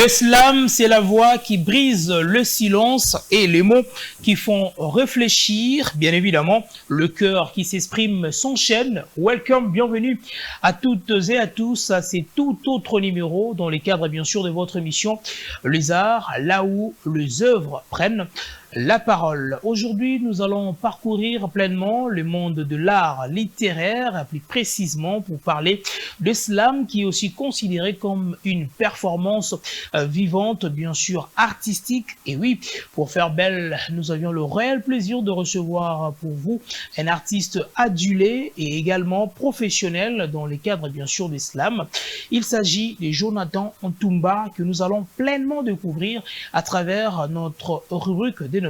Le slam, c'est la voix qui brise le silence et les mots qui font réfléchir. Bien évidemment, le cœur qui s'exprime s'enchaîne. Welcome, bienvenue à toutes et à tous. C'est tout autre numéro dans les cadres, bien sûr, de votre émission Les Arts, là où les œuvres prennent la parole. Aujourd'hui, nous allons parcourir pleinement le monde de l'art littéraire, plus précisément pour parler de slam, qui est aussi considéré comme une performance vivante, bien sûr artistique. Et oui, pour faire belle, nous avions le réel plaisir de recevoir pour vous un artiste adulé et également professionnel dans les cadres, bien sûr, des slam. Il s'agit de Jonathan Ntumba, que nous allons pleinement découvrir à travers notre rubrique dénommée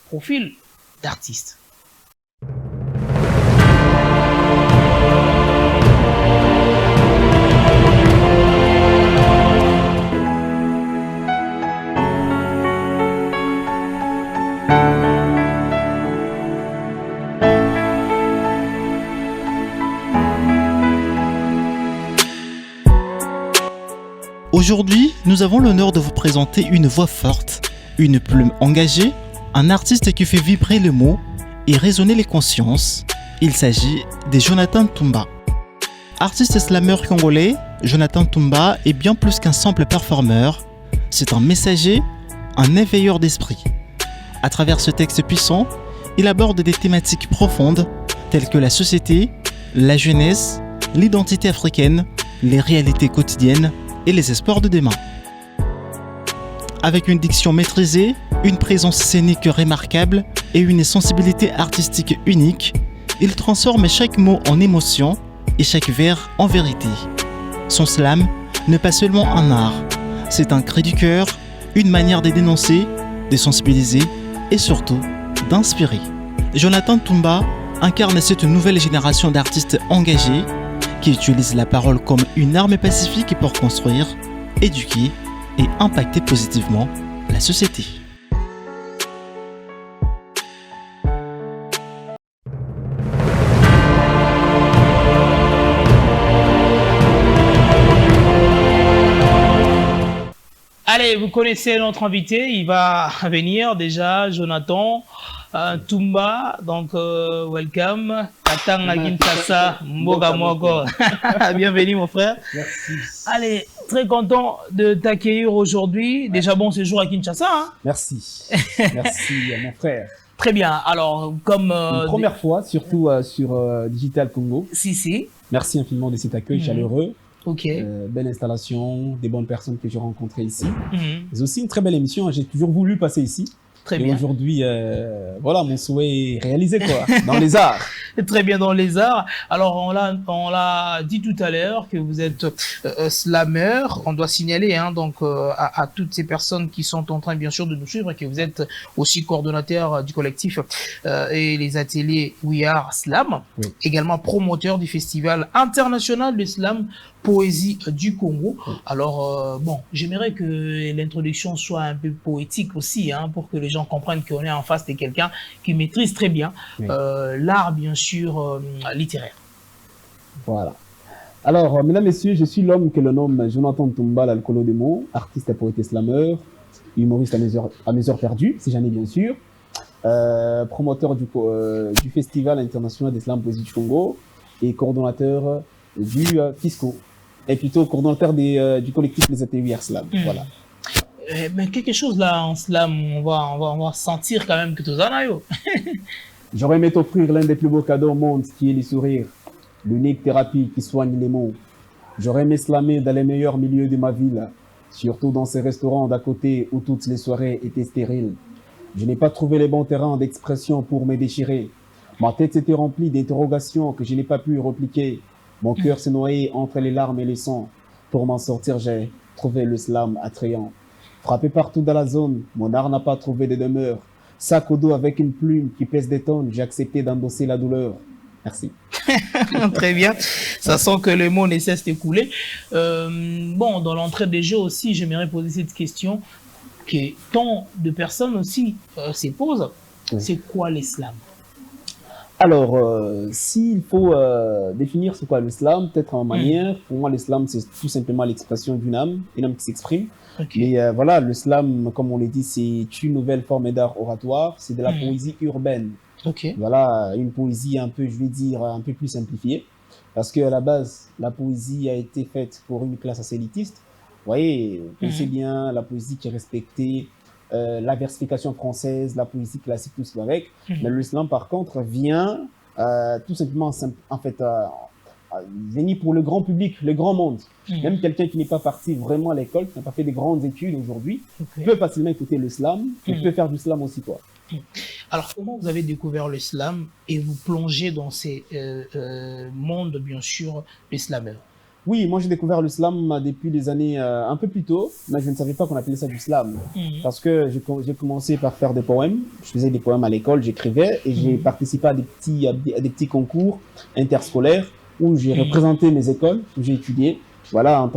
Profil d'artiste. Aujourd'hui, nous avons l'honneur de vous présenter une voix forte, une plume engagée, un artiste qui fait vibrer les mots et résonner les consciences. Il s'agit de Jonathan Ntumba. Artiste slameur congolais, Jonathan Ntumba est bien plus qu'un simple performeur. C'est un messager, un éveilleur d'esprit. À travers ce texte puissant, il aborde des thématiques profondes telles que la société, la jeunesse, l'identité africaine, les réalités quotidiennes et les espoirs de demain. Avec une diction maîtrisée, une présence scénique remarquable et une sensibilité artistique unique, il transforme chaque mot en émotion et chaque vers en vérité. Son slam n'est pas seulement un art, c'est un cri du cœur, une manière de dénoncer, de sensibiliser et surtout d'inspirer. Jonathan Ntumba incarne cette nouvelle génération d'artistes engagés qui utilisent la parole comme une arme pacifique pour construire, éduquer et impacter positivement la société. Allez, vous connaissez notre invité, il va venir déjà, Jonathan Ntumba, donc welcome. Katanga Kinshasa, Mboga Moko. Bienvenue mon frère. Merci. Allez, très content de t'accueillir aujourd'hui. Déjà bon séjour à Kinshasa. Hein. Merci. Merci à mon frère. Très bien. Alors, comme... Une première fois, surtout sur Digital Congo. Si. Merci infiniment de cet accueil chaleureux. Ok. Belle installation, des bonnes personnes que j'ai rencontrées ici. Mais aussi une très belle émission. J'ai toujours voulu passer ici. Très et bien. Aujourd'hui, voilà, mon souhait est réalisé, quoi, dans les arts. Très bien, dans les arts. Alors, on l'a dit tout à l'heure que vous êtes slammer. On doit signaler donc à toutes ces personnes qui sont en train, bien sûr, de nous suivre, que vous êtes aussi coordonnateur du collectif et les ateliers We Are Slam. Oui. Également promoteur du festival international de slam Poésie du Congo. Oui. Alors, bon, j'aimerais que l'introduction soit un peu poétique aussi, pour que les gens comprennent qu'on est en face de quelqu'un qui maîtrise très bien l'art, bien sûr, littéraire. Voilà. Alors, mesdames, messieurs, je suis l'homme que l'on nomme Jonathan Ntumba, l'alcoolo des mots, artiste et poète slameur, humoriste à mes heures perdues, si j'en ai bien sûr, promoteur du Festival international des slam Poésie du Congo et coordonnateur du FISCO, et plutôt coordonnateur du collectif Les Ateliers Slam. Voilà. Mais quelque chose là en slam, on va sentir quand même que tout ça yo. J'aurais aimé t'offrir l'un des plus beaux cadeaux au monde, qui est le sourire, l'unique thérapie qui soigne les mots. J'aurais aimé slammer dans les meilleurs milieux de ma ville, surtout dans ces restaurants d'à côté où toutes les soirées étaient stériles. Je n'ai pas trouvé les bons terrains d'expression pour me déchirer. Ma tête s'était remplie d'interrogations que je n'ai pas pu repliquer. Mon cœur s'est noyé entre les larmes et les sons. Pour m'en sortir, j'ai trouvé le slam attrayant. Frappé partout dans la zone, mon art n'a pas trouvé de demeure. Sac au dos avec une plume qui pèse des tonnes, j'ai accepté d'endosser la douleur. Merci. Très bien. Ça sent que le mot ne cesse d'écouler. Bon, dans l'entrée des jeux aussi, j'aimerais poser cette question que tant de personnes aussi se posent. Oui. C'est quoi l'islam? Alors, s'il faut définir c'est quoi l'islam, peut-être en manière, pour moi l'islam c'est tout simplement l'expression une âme qui s'exprime. Ok. Mais voilà, l'islam, comme on l'a dit, c'est une nouvelle forme d'art oratoire, c'est de la Mhm. poésie urbaine. Ok. Voilà, une poésie un peu, je vais dire, un peu plus simplifiée. Parce qu'à la base, la poésie a été faite pour une classe assez élitiste. Vous voyez, vous pensez Mhm. bien, la poésie qui est respectée, la versification française, la poésie classique, tout ce qui va avec. Mais Mhm. l'islam, par contre, vient tout simplement, en fait, venir pour le grand public, le grand monde. Mhm. Même quelqu'un qui n'est pas parti vraiment à l'école, qui n'a pas fait des grandes études aujourd'hui, Ok. peut facilement écouter l'islam et Mhm. peut faire du slam aussi, quoi. Alors, comment vous avez découvert l'islam et vous plongez dans ces mondes, bien sûr, l'islameur? Oui, moi j'ai découvert l'islam depuis des années un peu plus tôt, mais je ne savais pas qu'on appelait ça du slam. Mhm. Parce que j'ai commencé par faire des poèmes. Je faisais des poèmes à l'école, j'écrivais et j'ai participé à des petits concours interscolaires où j'ai représenté mes écoles, où j'ai étudié. Voilà,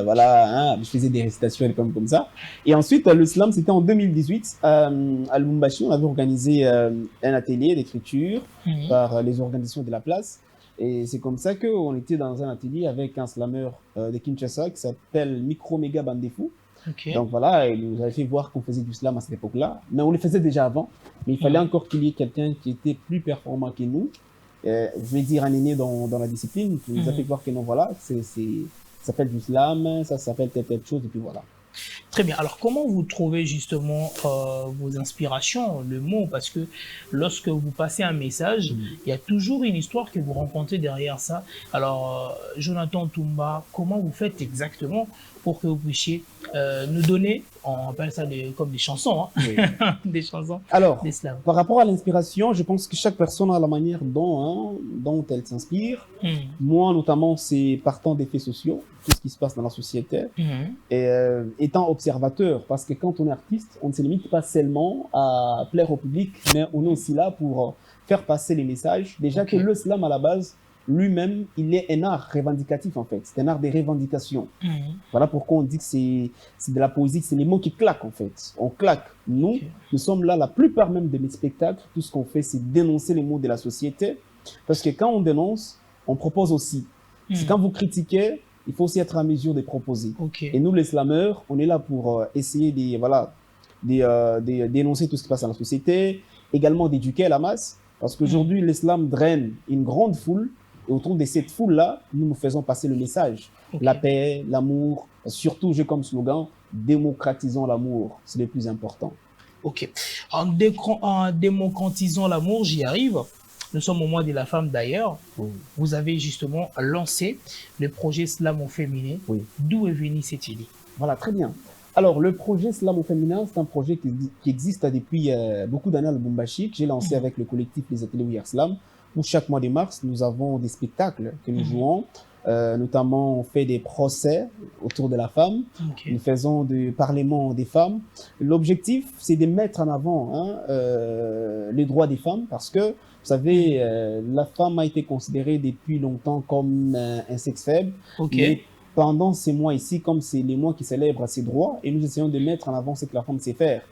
voilà, hein, je faisais des récitations comme ça. Et ensuite, l'islam, c'était en 2018, à Lubumbashi, on avait organisé un atelier d'écriture Mhm. par les organisations de la place. Et c'est comme ça qu'on était dans un atelier avec un slammer de Kinshasa qui s'appelle Micro Mega Bandefou. Ok. Donc voilà, il nous avait fait voir qu'on faisait du slam à cette époque-là. Mais on le faisait déjà avant. Mais il fallait encore qu'il y ait quelqu'un qui était plus performant que nous. Je vais dire un aîné dans la discipline qui nous a fait voir que non, voilà, ça s'appelle du slam, ça s'appelle telle chose, et puis voilà. Très bien. Alors, comment vous trouvez justement vos inspirations, le mot? Parce que lorsque vous passez un message, il y a toujours une histoire que vous rencontrez derrière ça. Alors, Jonathan Toumba, comment vous faites exactement pour que vous puissiez nous donner, on appelle ça comme des chansons, hein, Oui. des chansons Alors, d'islam. par rapport à l'inspiration, je pense que chaque personne a la manière dont elle s'inspire. Moi, notamment, c'est partant des faits sociaux, tout ce qui se passe dans la société, et étant observateur, parce que quand on est artiste, on ne se limite pas seulement à plaire au public, mais on est aussi là pour faire passer les messages. Déjà que le slam, à la base, lui-même, il est un art revendicatif, en fait. C'est un art des revendications. Voilà pourquoi on dit que c'est de la poésie, c'est les mots qui claquent, en fait. On claque. Nous, nous sommes là, la plupart même de mes spectacles, tout ce qu'on fait, c'est dénoncer les maux de la société, parce que quand on dénonce, on propose aussi. C'est quand vous critiquez, il faut aussi être à mesure de proposer. Et nous, les slameurs, on est là pour essayer de dénoncer tout ce qui passe dans la société, également d'éduquer la masse, parce qu'aujourd'hui, l'islam draine une grande foule, et autour de cette foule-là, nous faisons passer le message. La paix, l'amour, surtout, j'ai comme slogan, démocratisons l'amour, c'est le plus important. Ok. En démocratisant l'amour, j'y arrive. Nous sommes au mois de la femme d'ailleurs. Oui. Vous avez justement lancé le projet Slam au féminin. Oui. D'où est venue cette idée? Voilà, très bien. Alors, le projet Slam au féminin, c'est un projet qui existe depuis beaucoup d'années à Lubumbashi, que j'ai lancé avec le collectif Les Ateliers We Are Slam, où chaque mois de mars, nous avons des spectacles que nous jouons. Notamment, on fait des procès autour de la femme. Nous faisons du parlement des femmes. L'objectif, c'est de mettre en avant les droits des femmes parce que, vous savez, la femme a été considérée depuis longtemps comme un sexe faible. Mais pendant ces mois ici, comme c'est les mois qui célèbrent ses droits, et nous essayons de mettre en avant ce que la femme sait faire.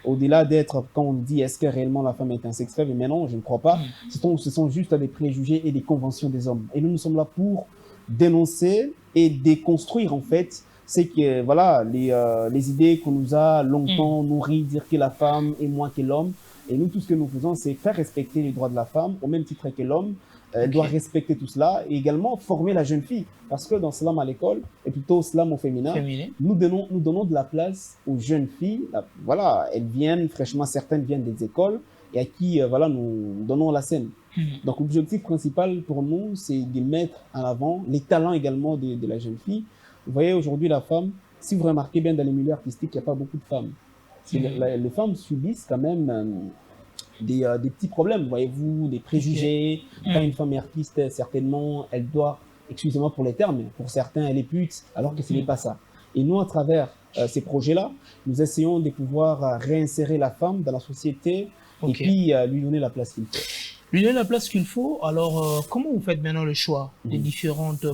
Au-delà d'être, quand on dit, est-ce que réellement la femme est un sexe faible? Mais non, je ne crois pas. Ce sont juste des préjugés et des conventions des hommes. Et nous sommes là pour dénoncer et déconstruire en fait c'est que voilà les idées qu'on nous a longtemps nourries, dire que la femme est moins que l'homme, et nous tout ce que nous faisons c'est faire respecter les droits de la femme au même titre que l'homme. Elle doit respecter tout cela et également former la jeune fille parce que dans slam à l'école et plutôt slam au féminin, nous donnons de la place aux jeunes filles. Voilà, elles viennent fraîchement, certaines viennent des écoles et à qui voilà nous donnons la scène. Donc l'objectif principal pour nous, c'est de mettre en avant les talents également de la jeune fille. Vous voyez aujourd'hui la femme, si vous remarquez bien dans les milieux artistiques, il n'y a pas beaucoup de femmes. Les femmes subissent quand même des petits problèmes, voyez-vous, des préjugés. Quand une femme est artiste, certainement, elle doit, excusez-moi pour les termes, pour certains, elle est pute, alors que ce n'est pas ça. Et nous, à travers ces projets-là, nous essayons de pouvoir réinsérer la femme dans la société et puis lui donner la place qu'il faut. Lui donner la place qu'il faut. Alors, comment vous faites maintenant le choix des différentes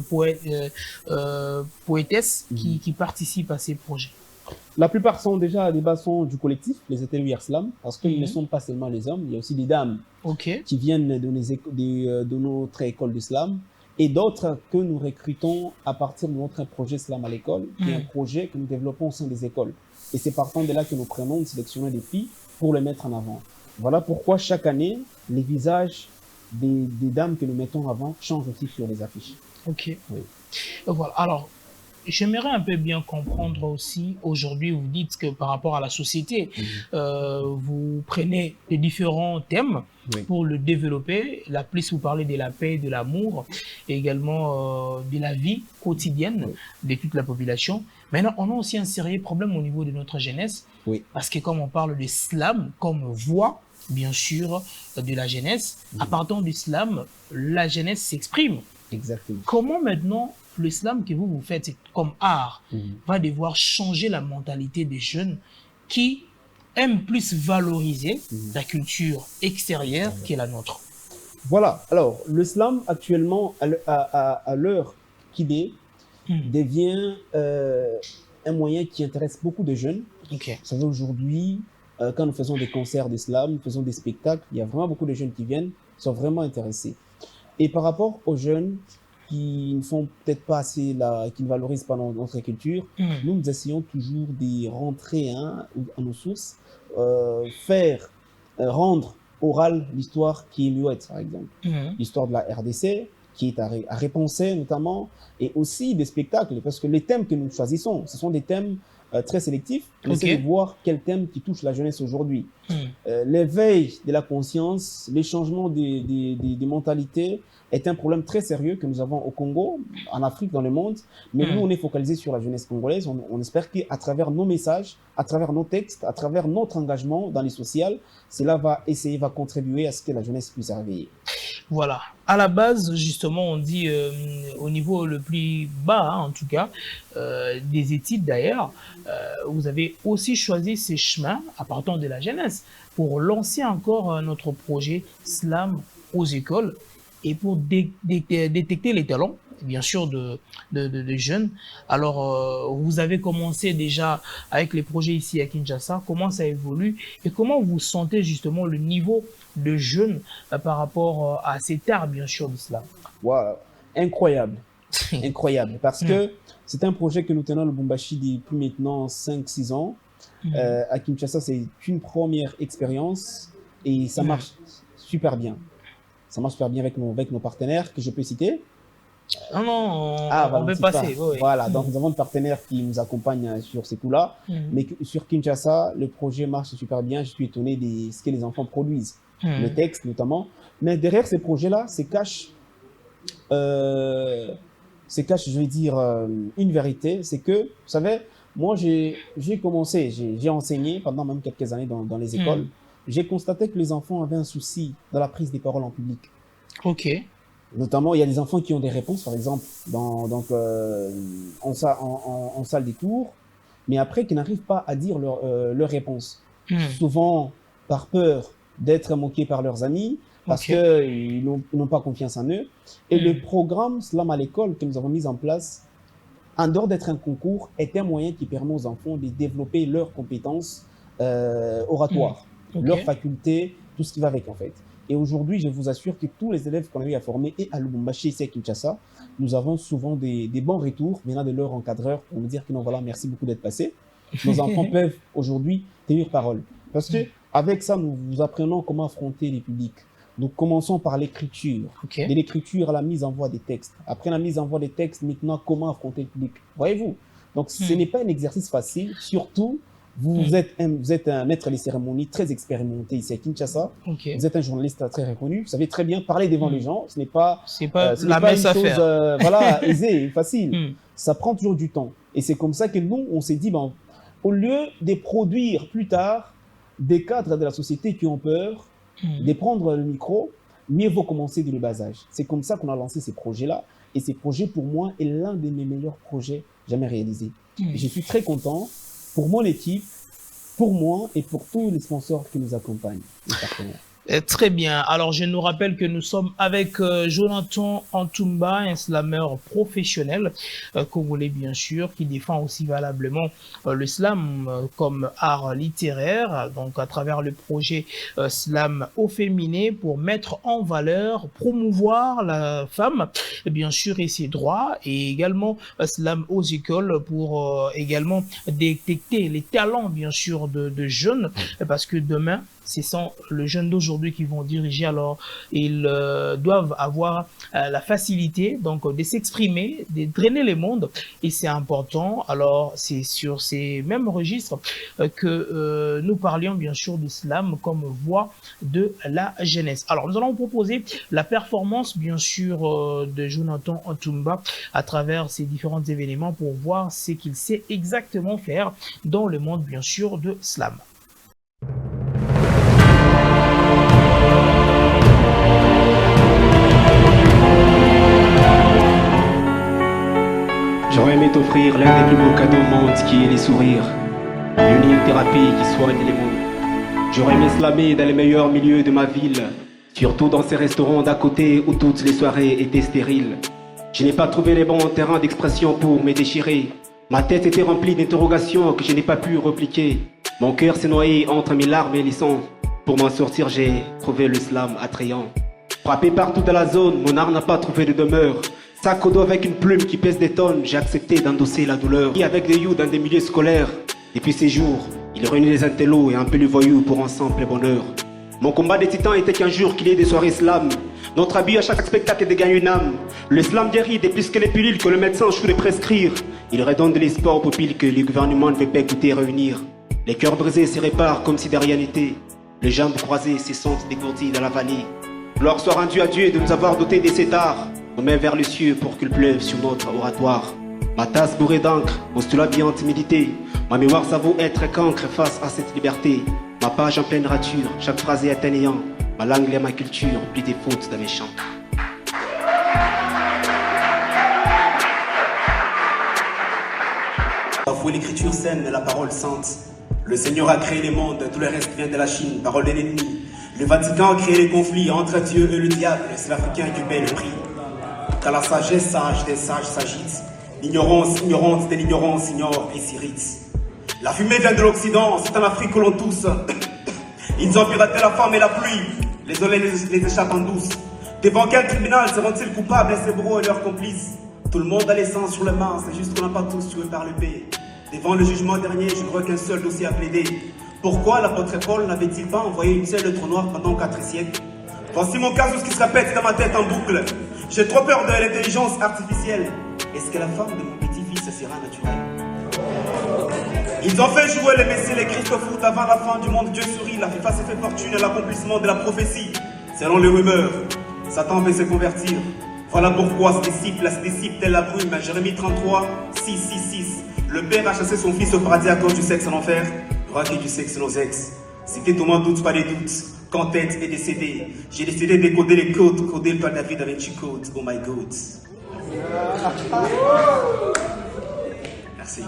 poétesses qui participent à ces projets? La plupart sont déjà des bâtons du collectif, les ateliers Slam, parce qu'ils ne sont pas seulement les hommes, il y a aussi des dames qui viennent de notre école d'islam et d'autres que nous recrutons à partir de notre projet Slam à l'école, qui est un projet que nous développons au sein des écoles. Et c'est partant de là que nous prenons de sélectionner des filles pour les mettre en avant. Voilà pourquoi chaque année, les visages des dames que nous mettons en avant changent aussi sur les affiches. Ok. Oui. Voilà. Alors, j'aimerais un peu bien comprendre aussi, aujourd'hui, vous dites que par rapport à la société, vous prenez les différents thèmes pour le développer. La plus, vous parlez de la paix, de l'amour, et également de la vie quotidienne de toute la population. Maintenant, on a aussi un sérieux problème au niveau de notre jeunesse, parce que comme on parle de l'islam comme voie, bien sûr, de la jeunesse, à partir de l'islam, la jeunesse s'exprime. Exactement. Comment maintenant l'islam que vous faites comme art va devoir changer la mentalité des jeunes qui aiment plus valoriser la culture extérieure qui est la nôtre? Voilà. Alors, l'islam actuellement, à l'heure qu'il est, devient un moyen qui intéresse beaucoup de jeunes. Vous savez, aujourd'hui, quand nous faisons des concerts d'islam, nous faisons des spectacles, il y a vraiment beaucoup de jeunes qui viennent, sont vraiment intéressés. Et par rapport aux jeunes qui ne font peut-être pas assez, qui ne valorisent pas notre culture, nous essayons toujours de rentrer à nos sources, rendre orale l'histoire qui est muette, par exemple. L'histoire de la RDC, qui est à repenser notamment, et aussi des spectacles, parce que les thèmes que nous choisissons, ce sont des thèmes très sélectifs. On essaie de voir quel thème qui touche la jeunesse aujourd'hui. L'éveil de la conscience, les changements des mentalités est un problème très sérieux que nous avons au Congo, en Afrique, dans le monde. Mais nous, on est focalisé sur la jeunesse congolaise. On espère qu'à travers nos messages, à travers nos textes, à travers notre engagement dans les sociales, cela va contribuer à ce que la jeunesse puisse réveiller. Voilà. À la base, justement, on dit au niveau le plus bas, en tout cas, des études d'ailleurs, vous avez aussi choisi ces chemins à partir de la jeunesse pour lancer encore notre projet Slam aux écoles et pour détecter les talents, bien sûr, de jeunes. Alors, vous avez commencé déjà avec les projets ici à Kinshasa. Comment ça évolue et comment vous sentez justement le niveau de jeunes par rapport à cet art, bien sûr, d'islam? Wow, incroyable. Incroyable. Parce que c'est un projet que nous tenons à Lubumbashi depuis maintenant 5-6 ans. À Kinshasa, c'est une première expérience et ça marche super bien. Ça marche super bien avec nos partenaires que je peux citer. Non, on peut passer. Voilà, donc nous avons des partenaires qui nous accompagnent sur ces coups-là. Mais sur Kinshasa, le projet marche super bien. Je suis étonné de ce que les enfants produisent. Les textes notamment. Mais derrière ces projets-là, se cache, je vais dire, une vérité. C'est que, vous savez, moi, j'ai enseigné pendant même quelques années dans les écoles. J'ai constaté que les enfants avaient un souci dans la prise des paroles en public. Notamment, il y a des enfants qui ont des réponses, par exemple, en salle des cours, mais après, qui n'arrivent pas à dire leurs réponses. Souvent, par peur d'être moqués par leurs amis, parce qu'ils n'ont pas confiance en eux. Et le programme Slam à l'école que nous avons mis en place, en dehors d'être un concours, est un moyen qui permet aux enfants de développer leurs compétences oratoires, leurs facultés, tout ce qui va avec en fait. Et aujourd'hui, je vous assure que tous les élèves qu'on a eu à former et à Lubumbashi et à Kinshasa, nous avons souvent des bons retours venant de leurs encadreurs pour nous dire que non, voilà, merci beaucoup d'être passé. Nos enfants peuvent aujourd'hui tenir parole. Parce que avec ça, nous apprenons comment affronter les publics. Nous commençons par l'écriture. De l'écriture à la mise en voix des textes. Après la mise en voix des textes, maintenant, comment affronter le public. Voyez-vous? Donc, ce n'est pas un exercice facile, surtout. Vous êtes un maître des cérémonies très expérimenté ici à Kinshasa. Vous êtes un journaliste très reconnu. Vous savez très bien parler devant les gens. Ce n'est pas la même chose voilà, aisée, facile. Ça prend toujours du temps. Et c'est comme ça que nous, on s'est dit, ben, au lieu de produire plus tard des cadres de la société qui ont peur de prendre le micro, mieux vaut commencer dès le bas âge. C'est comme ça qu'on a lancé ces projets-là. Et ces projets, pour moi, est l'un de mes meilleurs projets jamais réalisés. Et je suis très content pour mon équipe, pour moi et pour tous les sponsors qui nous accompagnent, les partenaires. Très bien. Alors, je nous rappelle que nous sommes avec Jonathan Antoumba, un slameur professionnel congolais, bien sûr, qui défend aussi valablement le slam comme art littéraire, donc à travers le projet Slam au féminin pour mettre en valeur, promouvoir la femme, bien sûr, et ses droits, et également Slam aux écoles pour également détecter les talents, bien sûr, de jeunes, parce que demain, ce sont les jeunes d'aujourd'hui qui vont diriger, alors ils doivent avoir la facilité donc de s'exprimer, de drainer les mondes, et c'est important. Alors c'est sur ces mêmes registres que nous parlions bien sûr du slam comme voie de la jeunesse. Alors nous allons vous proposer la performance bien sûr de Jonathan Antoumba à travers ces différents événements pour voir ce qu'il sait exactement faire dans le monde bien sûr de slam. J'aurais aimé t'offrir l'un des plus beaux cadeaux au monde qui est les sourires, l'unique thérapie qui soigne les mots. J'aurais aimé slammer dans les meilleurs milieux de ma ville, surtout dans ces restaurants d'à côté où toutes les soirées étaient stériles. Je n'ai pas trouvé les bons terrains d'expression pour me déchirer. Ma tête était remplie d'interrogations que je n'ai pas pu repliquer. Mon cœur s'est noyé entre mes larmes et les sons. Pour m'en sortir, j'ai trouvé le slam attrayant. Frappé partout dans la zone, mon art n'a pas trouvé de demeure. Sac au dos avec une plume qui pèse des tonnes, j'ai accepté d'endosser la douleur. Et avec des you dans des milieux scolaires. Depuis ces jours, il réunit les intellos et un peu les voyous pour un simple bonheur. Mon combat des titans était qu'un jour qu'il y ait des soirées slam. Notre habit à chaque spectacle est de gagner une âme. Le slam guérit des plus que les pilules que le médecin choue de prescrire. Il redonne de l'espoir aux pupilles que le gouvernement ne veut pas écouter et réunir. Les cœurs brisés se réparent comme si de rien n'était. Les jambes croisées se sentent dégourdies dans la vallée. Gloire soit rendue à Dieu de nous avoir dotés des cétars. On met vers le cieux pour qu'il pleuve sur notre oratoire. Ma tasse bourrée d'encre, mon stylo bien timidité. Ma mémoire s'avoue être cancre face à cette liberté. Ma page en pleine rature, chaque phrase est atteignant. Ma langue et ma culture, plus des fautes dans mes chants. Avouez l'écriture saine et la parole sainte. Le Seigneur a créé les mondes, tout le reste vient de la Chine, parole de l'ennemi. Le Vatican a créé les conflits entre Dieu et le diable, c'est l'Africain qui paie le prix. Car la sagesse sage des sages s'agite, l'ignorance ignorante de l'ignorance ignore et s'irrite. La fumée vient de l'Occident, c'est en Afrique que l'on tousse. Ils ont piraté la femme et la pluie, les soleils les échappent en douce. Devant quel tribunal seront-ils coupables, ces bourreaux et leurs complices? Tout le monde a les sangs sur les mains, c'est juste qu'on n'a pas tous tué par l'épée. Devant le jugement dernier, je ne vois qu'un seul dossier à plaider. Pourquoi l'apôtre Paul n'avait-il pas envoyé une seule lettre noire pendant 4 siècles? Voici mon cas, ce qui se répète dans ma tête en boucle. J'ai trop peur de l'intelligence artificielle. Est-ce que la femme de mon petit-fils sera naturelle? Ils ont fait jouer les Messi et les Christ au foot avant la fin du monde. Dieu sourit, la FIFA s'est fait fortune et l'accomplissement de la prophétie. Selon les rumeurs, Satan veut se convertir. Voilà pourquoi se dissipe telle la brume. Jérémie 33, 6, 6, 6. Le père a chassé son fils au paradis à cause du sexe en enfer. Drogué du sexe nos ex. C'était tout mon doute, pas des doutes. Quand tête est décédé, j'ai décidé de décoder les codes, coder le père David avec une code. Oh my God. Merci.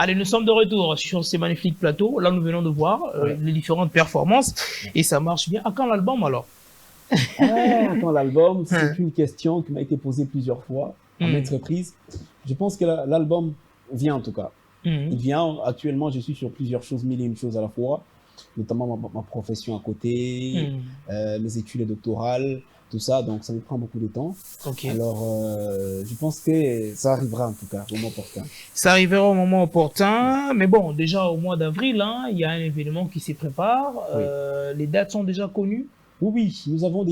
Allez, nous sommes de retour sur ces magnifiques plateaux. Là, nous venons de voir les différentes performances et ça marche bien. À quand l'album alors? Quand l'album, c'est une question qui m'a été posée plusieurs fois, à maintes reprises. Je pense que l'album vient en tout cas. Il vient. Actuellement, je suis sur plusieurs choses, mille et une choses à la fois, notamment ma profession à côté, mes études doctorales, tout ça. Donc, ça me prend beaucoup de temps. Okay. Alors, je pense que ça arrivera en tout cas au moment opportun. Ça arrivera au moment opportun. Mais bon, déjà au mois d'avril, hein, il y a un événement qui se prépare. Oui. Les dates sont déjà connues? Oui, nous avons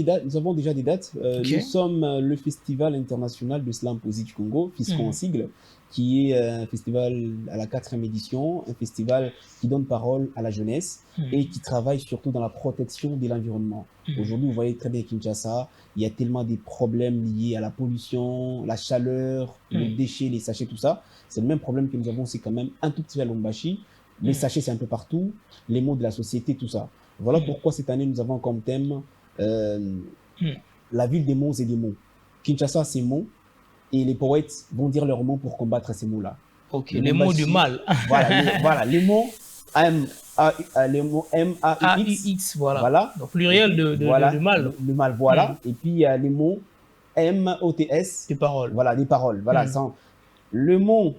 déjà des dates. Okay. Nous sommes le Festival international de slam poésie du Congo, FISCO en sigle, qui est un festival à la 4e édition, un festival qui donne parole à la jeunesse et qui travaille surtout dans la protection de l'environnement. Aujourd'hui, vous voyez très bien Kinshasa, il y a tellement de problèmes liés à la pollution, la chaleur, les déchets, les sachets, tout ça. C'est le même problème que nous avons, c'est quand même un tout petit peu à Lombashi. Les sachets, c'est un peu partout, les maux de la société, tout ça. Voilà pourquoi cette année, nous avons comme thème la ville des mots et des mots. Kinshasa, ces mots, et les poètes vont dire leurs mots pour combattre ces mots-là. Ok, les mots du mal. Voilà, les mots M-A-U-X, voilà. Donc, pluriel de mal. Le mal, voilà. Et puis, il y a les mots M-O-T-S. Des paroles. Voilà, des paroles. Voilà, le mot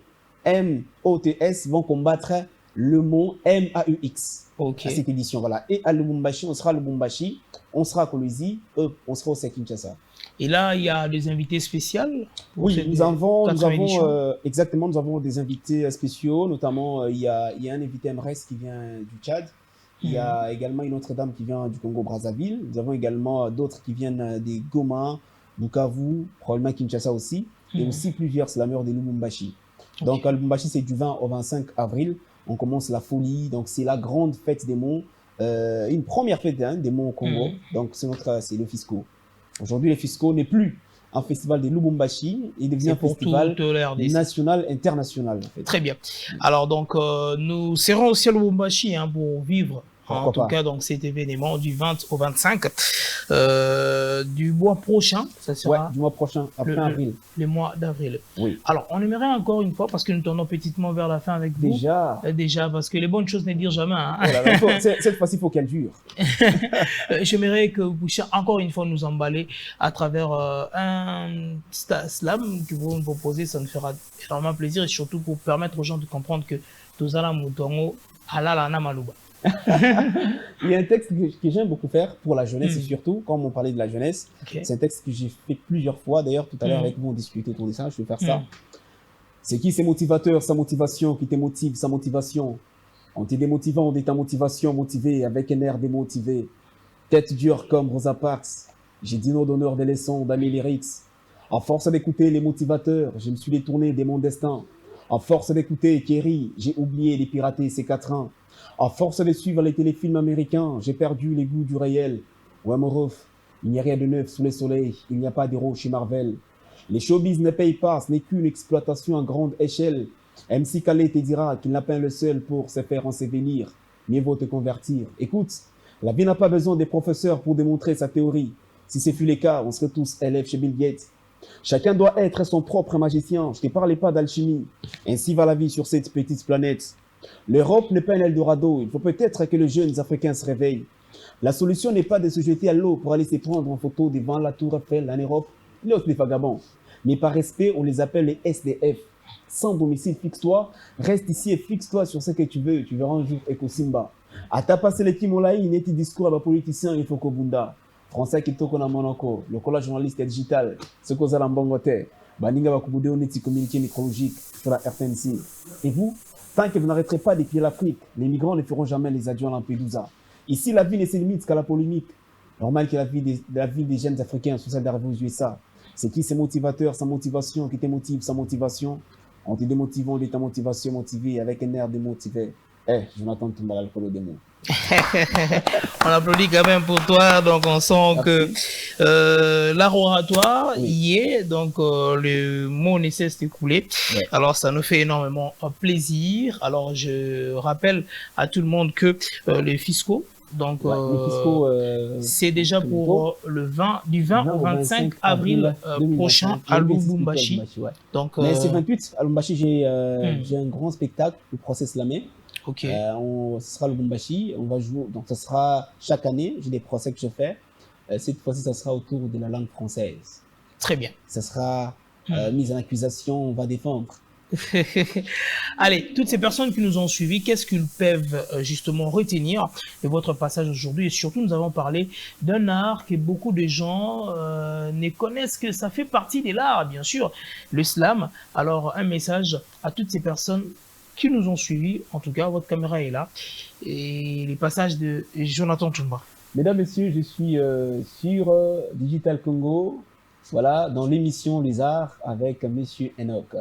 M-O-T-S vont combattre le mot M-A-U-X. Ok. À cette édition, voilà. Et à Lubumbashi, on sera à Lubumbashi, on sera à Kolwezi, on sera au Kinshasa. Et là, il y a des invités spéciaux. Oui, nous avons des invités spéciaux, notamment il y a un invité MRS qui vient du Tchad. Il y a également une autre dame qui vient du Congo-Brazzaville. Nous avons également d'autres qui viennent des Goma, Bukavu, probablement Kinshasa aussi, et aussi plusieurs slameurs de Lubumbashi. Donc à Lubumbashi, c'est du 20 au 25 avril. On commence la folie, donc c'est la grande fête des mots, une première fête des mots au Congo. Donc c'est le Fisco. Aujourd'hui, le Fisco n'est plus un festival de Lubumbashi, il devient un festival national, international. En fait. Très bien. Alors donc, nous serons aussi à Lubumbashi pour vivre. En tout cas, donc cet événement du 20 au 25 du mois prochain, ça sera du mois prochain, après avril. Le mois d'avril. Oui. Alors, on aimerait encore une fois, parce que nous tournons petitement vers la fin avec vous. Déjà, parce que les bonnes choses ne dirent jamais. Hein. Cette fois-ci, il faut qu'elle dure. J'aimerais que vous puissiez encore une fois nous emballer à travers un slam que vous nous proposez. Ça nous fera énormément plaisir et surtout pour permettre aux gens de comprendre que Tozala Moutongo Alalana Malouba. Il y a un texte que j'aime beaucoup faire pour la jeunesse et surtout, comme on parlait de la jeunesse, c'est un texte que j'ai fait plusieurs fois. D'ailleurs, tout à l'heure, avec vous, on discutait autour de ça. Je vais faire ça. C'est qui ces motivateurs, sa motivation, qui te motive, sa motivation. On t'est démotivant, on est ta motivation motivée, avec un air démotivé. Tête dure comme Rosa Parks. J'ai dit non d'honneur des leçons d'Amy Lyrics. À force d'écouter les motivateurs, je me suis détourné de mon destin. À force d'écouter Kerry, j'ai oublié de pirater ces 4 ans. À force de suivre les téléfilms américains, j'ai perdu les goûts du réel. Ouais, Morof, il n'y a rien de neuf sous le soleil, il n'y a pas d'héros chez Marvel. Les showbiz ne payent pas, ce n'est qu'une exploitation à grande échelle. MC Khaled te dira qu'il n'a pas le seul pour se faire ensevelir. Mieux vaut te convertir. Écoute, la vie n'a pas besoin des professeurs pour démontrer sa théorie. Si ce fut le cas, on serait tous élèves chez Bill Gates. Chacun doit être son propre magicien. Je ne te parlais pas d'alchimie. Ainsi va la vie sur cette petite planète. L'Europe n'est pas un Eldorado. Il faut peut-être que les jeunes Africains se réveillent. La solution n'est pas de se jeter à l'eau pour aller se prendre en photo devant la tour Eiffel en Europe. Il y a aussi des vagabonds. Mais par respect, on les appelle les SDF. Sans domicile, fixe-toi. Reste ici et fixe-toi sur ce que tu veux. Tu verras un jour Ekosimba. À ta passé les Kimolaï, il n'est discours à la politicien, il faut qu'au Bunda. Français qui toko na Monaco. Le collège journaliste digital. Ce qu'on a en Bangote. Baninga va kubude on est communiqué micrologique sur la RTNC. Et vous? Tant que vous n'arrêterez pas d'écrire l'Afrique, les migrants ne feront jamais les adieux à Lampedusa. Ici, la vie ne se limite qu'à la polémique. Normal que la vie des jeunes Africains soit celle d'arriver aux USA. C'est qui ces motivateurs, sa motivation, qui te motive, sa motivation. On te démotive, on dit ta motivation motivée avec un air démotivé. Jonathan Toumbala, le colo des mots. On applaudit quand même pour toi, donc on sent que l'art oratoire y est, donc le mot ne cesse de couler. Alors ça nous fait énormément plaisir. Alors je rappelle à tout le monde que les fiscaux, donc c'est déjà pour du 20 au 25 avril prochain à Lubumbashi. Donc, mais c'est 28 à Lubumbashi, j'ai un grand spectacle, le procès slamé. Okay. Ce sera le Lubumbashi, on va jouer, donc ce sera chaque année, j'ai des procès que je fais. Cette fois-ci, ça sera autour de la langue française. Très bien. Ça sera mise en accusation, on va défendre. Allez, toutes ces personnes qui nous ont suivis, qu'est-ce qu'ils peuvent justement retenir de votre passage aujourd'hui? Et surtout, nous avons parlé d'un art que beaucoup de gens ne connaissent, que ça fait partie de l'art, bien sûr, le slam. Alors, un message à toutes ces personnes qui nous ont suivis, en tout cas, votre caméra est là, et les passages de Jonathan Toumba. Mesdames, Messieurs, je suis sur Digital Congo, voilà, dans l'émission Les Arts avec Monsieur Enoch.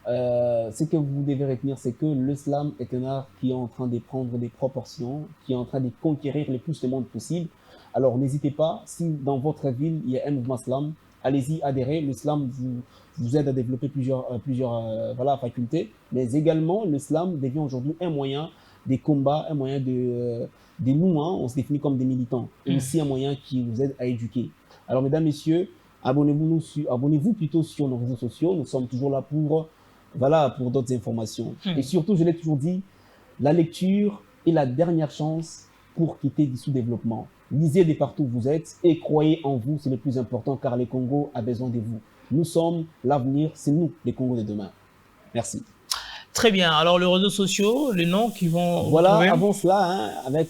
Ce que vous devez retenir, c'est que le slam est un art qui est en train de prendre des proportions, qui est en train de conquérir le plus de monde possible. Alors n'hésitez pas, si dans votre ville il y a un mouvement slam, allez-y, adhérez. Le slam vous aide à développer plusieurs facultés, mais également le slam devient aujourd'hui un moyen des combats, un moyen de nous, on se définit comme des militants, et aussi un moyen qui vous aide à éduquer. Alors mesdames, messieurs, abonnez-vous plutôt sur nos réseaux sociaux. Nous sommes toujours là pour, voilà, pour d'autres informations. Et surtout, je l'ai toujours dit, la lecture est la dernière chance pour quitter du sous-développement. Lisez de partout où vous êtes et croyez en vous, c'est le plus important car le Congo a besoin de vous. Nous sommes l'avenir, c'est nous les Congos de demain. Merci. Très bien. Alors, les réseaux sociaux, les noms qui vont... Voilà, avant cela, hein, avec...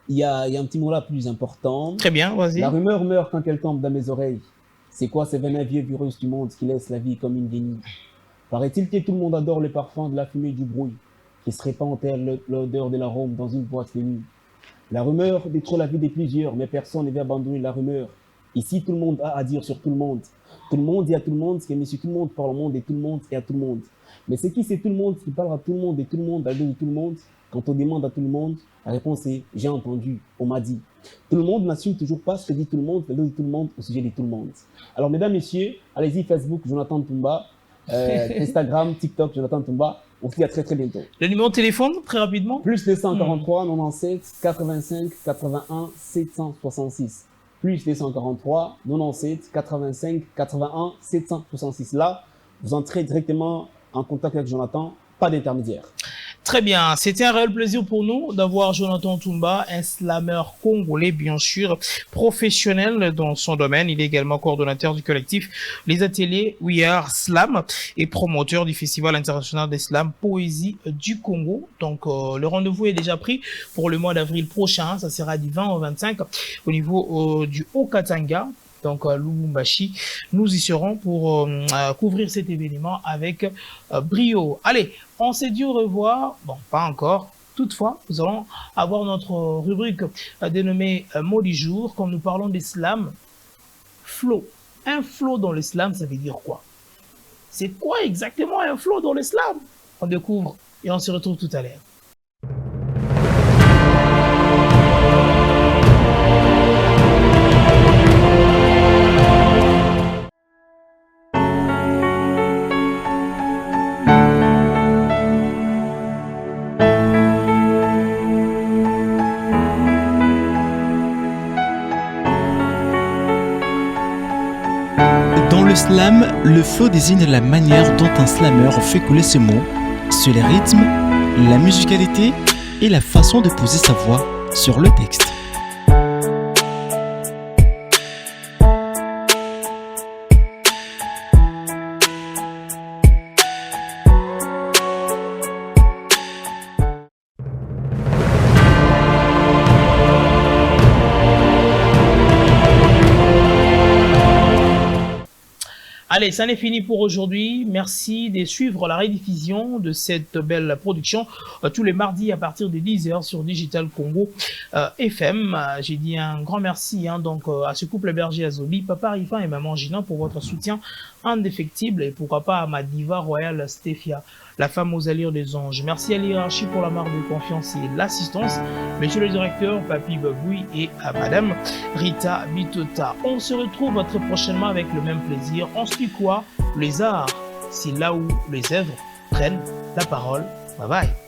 Il y a un petit mot là plus important. Très bien, vas-y. La rumeur meurt quand elle tombe dans mes oreilles. C'est quoi ces 29 vieux virus du monde qui laissent la vie comme une guenille? Paraît-il que tout le monde adore le parfum de la fumée du bruit qui se répand en terre l'odeur de l'arôme dans une boîte de nuit. La rumeur détruit la vie de plusieurs, mais personne ne veut abandonner la rumeur. Ici, tout le monde a à dire sur tout le monde. Tout le monde dit à tout le monde, que monsieur tout le monde parle au monde et tout le monde et à tout le monde. Mais c'est qui c'est tout le monde qui parle à tout le monde et tout le monde à deux de tout le monde? Quand on demande à tout le monde, la réponse est « j'ai entendu, on m'a dit ». Tout le monde n'assume toujours pas ce que dit tout le monde, le dos de tout le monde au sujet de tout le monde. Alors mesdames, messieurs, allez-y, Facebook, Jonathan Tumba, Instagram, TikTok, Jonathan Tumba. On se dit à très très bientôt. Le numéro de téléphone, très rapidement. Plus 243 97 85 81 766. Plus 243 97 85 81 766. Là, vous entrez directement en contact avec Jonathan, pas d'intermédiaire. Très bien, c'était un réel plaisir pour nous d'avoir Jonathan Tumba, un slameur congolais bien sûr, professionnel dans son domaine. Il est également coordonnateur du collectif Les Ateliers We Are Slam et promoteur du Festival international des slams Poésie du Congo. Donc le rendez-vous est déjà pris pour le mois d'avril prochain, ça sera du 20 au 25 au niveau du Haut-Katanga. Donc Lubumbashi, nous y serons pour couvrir cet événement avec brio. Allez, on s'est dit au revoir. Bon, pas encore. Toutefois, nous allons avoir notre rubrique dénommée Mot du jour. Quand nous parlons des slams, flow. Un flow dans le slam, ça veut dire quoi? C'est quoi exactement un flow dans le slam? On découvre et on se retrouve tout à l'heure. Dans le slam, le flow désigne la manière dont un slameur fait couler ses mots, sur les rythmes, la musicalité et la façon de poser sa voix sur le texte. Allez, ça n'est fini pour aujourd'hui. Merci de suivre la rediffusion de cette belle production tous les mardis à partir de 10h sur Digital Congo FM. J'ai dit un grand merci donc à ce couple berger Azoli, Papa Rifan et Maman Gina pour votre soutien indéfectible et pourquoi pas à ma diva royale Stéphia, la femme aux allures des anges. Merci à l'hierarchie pour la marque de confiance et l'assistance. Monsieur le directeur, Papi Baboui et à Madame Rita Bitota. On se retrouve très prochainement avec le même plaisir. On se dit quoi? Les arts, c'est là où les œuvres prennent la parole. Bye bye.